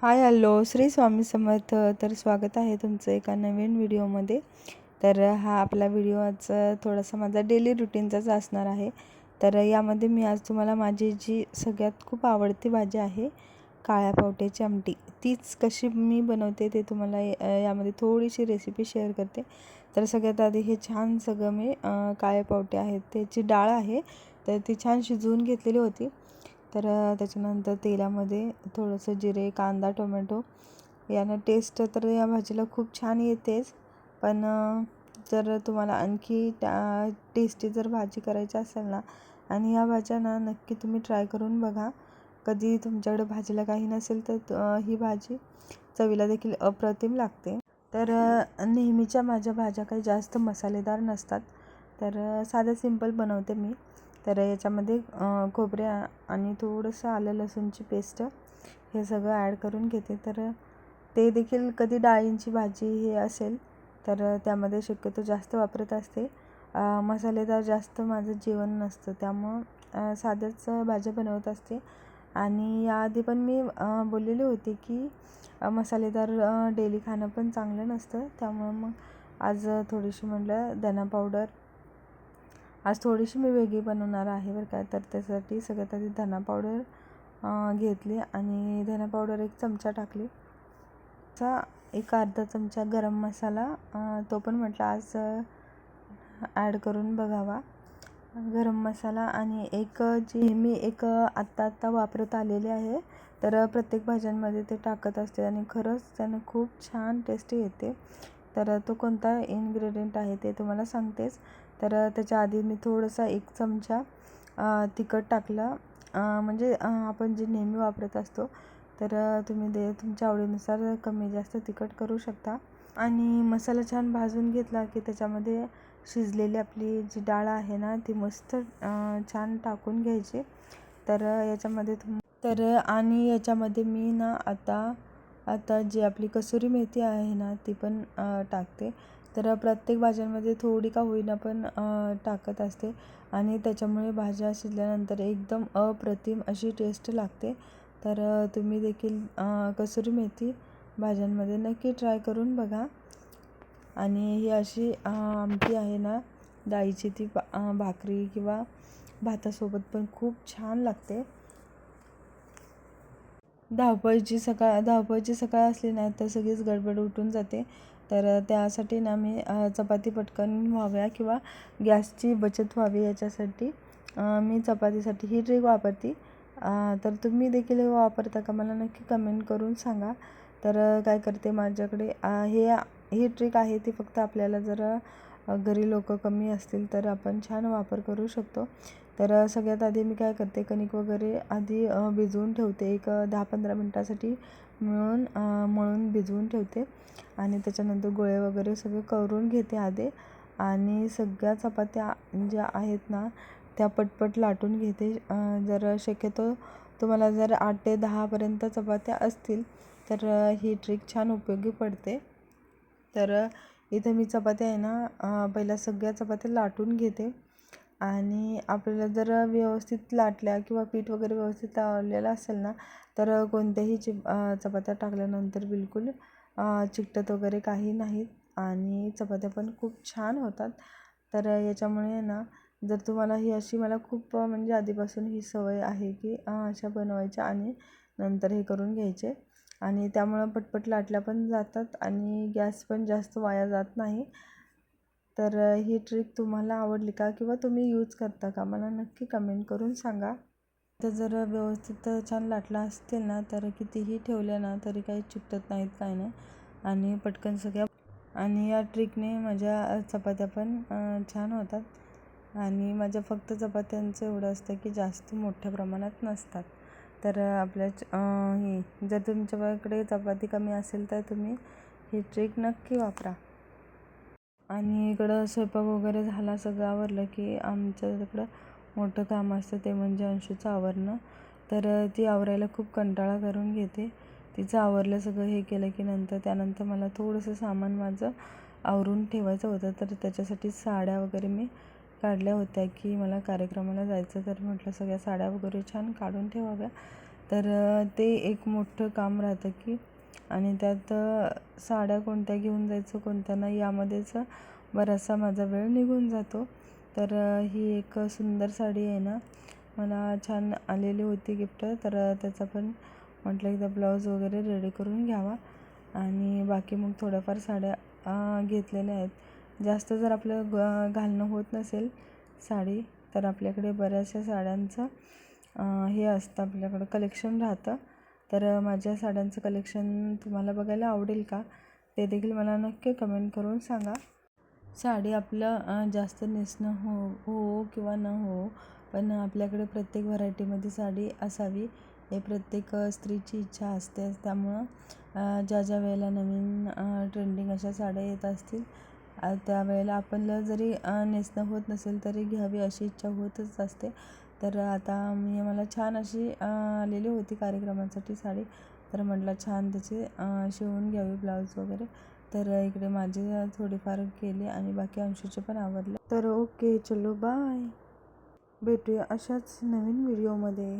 Hi hello Shri Swami Samarth. तर स्वागत आहे तुमचं एका नवीन व्हिडिओमध्ये. तर हा आपला व्हिडिओ आज थोडासा माझा डेली रुटीनचाच असणार आहे. तर यामध्ये मी आज तुम्हाला माझी जी सगळ्यात खूप आवडती भाजी आहे काळ्या पावट्याची आमटी, तीच कशी मी बनवते ते तुम्हाला यामध्ये थोडीशी रेसिपी शेअर करते. तर सगळ्यात आधी हे छान सगळं मी काळे पावटे आहेत त्याची डाळ आहे तर ती छान शिजवून घेतलेली होती. तर त्याच्यानंतर तेलामध्ये थोडंसं जिरे, कांदा, टोमॅटो यानं टेस्ट तर या भाजीला खूप छान येतेच. पण जर तुम्हाला आणखी टेस्टी जर भाजी करायची असेल ना, आणि या भाज्या ना नक्की तुम्ही ट्राय करून बघा. कधी तुमच्याकडे भाजीला काही नसेल तर ही भाजी चवीला देखील अप्रतिम लागते. तर नेहमीच्या माझ्या भाज्या काही जास्त मसालेदार नसतात. तर साधं सिंपल बनवते मी. तर याच्यामध्ये खोबऱ्या आणि थोडंसं आलं लसूणची पेस्ट हे सगळं ॲड करून घेते. तर ते देखील कधी डाळींची भाजी हे असेल तर त्यामध्ये शक्यतो जास्त वापरत असते. मसालेदार जास्त माझं जेवण नसतं, त्यामुळं साध्याच भाज्या बनवत असते. आणि याआधी पण मी बोललेली होती की मसालेदार डेली खाणं पण चांगलं नसतं. त्यामुळं मग आज थोडीशी म्हटलं धना पावडर, आज थोडीशी मी वेगळी बनवणार आहे बरं का. तर त्यासाठी सगळ्यात आधी धना पावडर घेतली आणि धना पावडर 1 चमचा टाकली. एक अर्धा चमचा गरम मसाला, तो पण म्हटलं आज ॲड करून बघावा. गरम मसाला आणि जी मी आत्ता वापरत आलेले आहे. तर प्रत्येक भाज्यांमध्ये ते टाकत असते आणि खरंच त्यानं खूप छान टेस्ट येते. तर तो कोणता इन्ग्रेडियंट आहे ते तुम्हाला सांगतेच. तर त्याच्या आधी मी थोडासा 1 चमचा तिखट टाकलं, म्हणजे आपण जे नेहमी वापरत असतो. तर तुम्ही तुमच्या आवडीनुसार कमी जास्त तिखट करू शकता. आणि मसाला छान भाजून घेतला की त्याच्यामध्ये शिजलेली आपली जी डाळ आहे ना ती मस्त छान टाकून घ्यायची. तर याच्यामध्ये मी ना आता जी आपली कसुरी मेथी आहे ना ती पण टाकते. तर प्रत्येक भाज्यांमध्ये थोडी का होईना पण टाकत असते आणि त्याच्यामुळे भाज्या शिजल्यानंतर एकदम अप्रतिम अशी टेस्ट लागते. तर तुम्ही देखील कसुरी मेथी भाज्यांमध्ये नक्की ट्राय करून बघा. आणि ही अशी आमटी आहे ना डाळीची, ती भाकरी किंवा भातासोबत पण खूप छान लागते. धावपळीची सकाळ असली ना तर सगळीच गडबड उठून जाते. तर त्यासाठी ना मी चपाती पटकन व्हाव्या किंवा गॅसची बचत व्हावी याच्यासाठी मी चपातीसाठी ही ट्रिक वापरते. तर तुम्ही देखील वापरता का मला नक्की कमेंट करून सांगा. तर काय करते, माझ्याकडे ही ट्रिक आहे ती फक्त आपल्याला जर घरी लोक कमी असतील तर आपण छान वापर करू शकतो. तर सगळ्यात आधी मी काय करते, कणिक वगैरे आधी भिजवून ठेवते. एक 10-15 मिनटासाठी मळून भिजवून ठेवते आणि त्याच्यानंतर गोळे वगैरे सगळे करून घेते आधी. आणि सगळ्या चपात्या ज्या आहेत ना त्या पटपट लाटून घेते. जर शक्यतो तुम्हाला जर 8 ते 10पर्यंत चपात्या असतील तर ही ट्रिक छान उपयोगी पडते. तर इथे मी चपात्या आहे ना पहिल्या सगळ्या चपात्या लाटून घेते. आणि आपल्याला जर व्यवस्थित लाटल्या किंवा पीठ वगैरे व्यवस्थित लावलेलं असेल ना तर कोणत्याही चपात्या टाकल्यानंतर बिलकुल चिकटत वगैरे काही नाहीत आणि चपात्या पण खूप छान होतात. तर याच्यामुळे ना जर तुम्हाला ही अशी, मला खूप म्हणजे आधीपासून ही सवय आहे की अशा बनवायच्या आणि नंतर हे करून घ्यायचे. आणि त्यामुळं पटपट लाटल्या पण जातात आणि गॅस पण जास्त वाया जात नाही. तर ही ट्रिक तुम्हाला आवडली का किंवा तुम्ही यूज करता का मला नक्की कमेंट करून सांगा. तर जर व्यवस्थित छान लाटला असतील ना तर कितीही ठेवल्या ना तरी काही चिकटत नाहीत, काही नाही आणि पटकन सगळ्या. आणि या ट्रिकने माझ्या चपात्या पण छान होतात. आणि माझ्या फक्त चपात्यांचं एवढं असतं की जास्त मोठ्या प्रमाणात नसतात. तर जर तुमच्याकडे चपाती कमी असेल तर तुम्ही ही ट्रिक नक्की वापरा. आणि इकडं स्वयंपाक वगैरे झाला, सगळं आवरलं की आमच्या तिकडं मोठं काम असतं ते म्हणजे अंशूचं आवरणं. तर ती आवरायला खूप कंटाळा करून घेते. तिचं आवरलं सगळं हे केलं की त्यानंतर मला थोडंसं सामान माझं आवरून ठेवायचं होतं. तर त्याच्यासाठी साड्या वगैरे मी काढल्या होत्या की मला कार्यक्रमाला जायचं. तर म्हटलं सगळ्या साड्या वगैरे छान काढून ठेवाव्या. तर ते एक मोठं काम राहतं की आणि त्यात साड्या कोणत्या घेऊन जायचं कोणत्या नाही यामध्येच बराचसा माझा वेळ निघून जातो. तर ही एक सुंदर साडी आहे ना, मला छान आलेली होती गिफ्ट. तर त्याचा पण म्हटलं एकदा ब्लाऊज वगैरे रेडी करून घ्यावा आणि बाकी मग थोड्याफार साड्या घेतलेल्या आहेत. जास्त जर आपलं घालणं होत नसेल साडी तर आपल्याकडे बऱ्याचशा साड्यांचं हे असतं, आपल्याकडं कलेक्शन राहतं. तर माझ्या साड्यांचं कलेक्शन तुम्हाला बघायला आवडेल का ते देखील मला नक्की कमेंट करून सांगा. साडी आपलं जास्त नेसणं हो किंवा न हो, पण आपल्याकडे प्रत्येक व्हरायटीमध्ये साडी असावी हे प्रत्येक स्त्रीची इच्छा असते. त्यामुळं ज्या ज्या वेळेला नवीन ट्रेंडिंग अशा साड्या येत असतील त्यावेळेला आपल्याला जरी नेसणं होत नसेल तरी घ्यावी अशी इच्छा होतच असते. तर आता मला छान अशी आलेली होती कार्यक्रमासाठी साडी. तर म्हटलं छान त्याची शिवून घ्यावी ब्लाऊज वगैरे. तर इकडे माझे थोडीफार केली आणि बाकी अंशूचे पण आवडले. तर ओके, चलो बाय, भेटूया अशाच नवीन व्हिडिओमध्ये.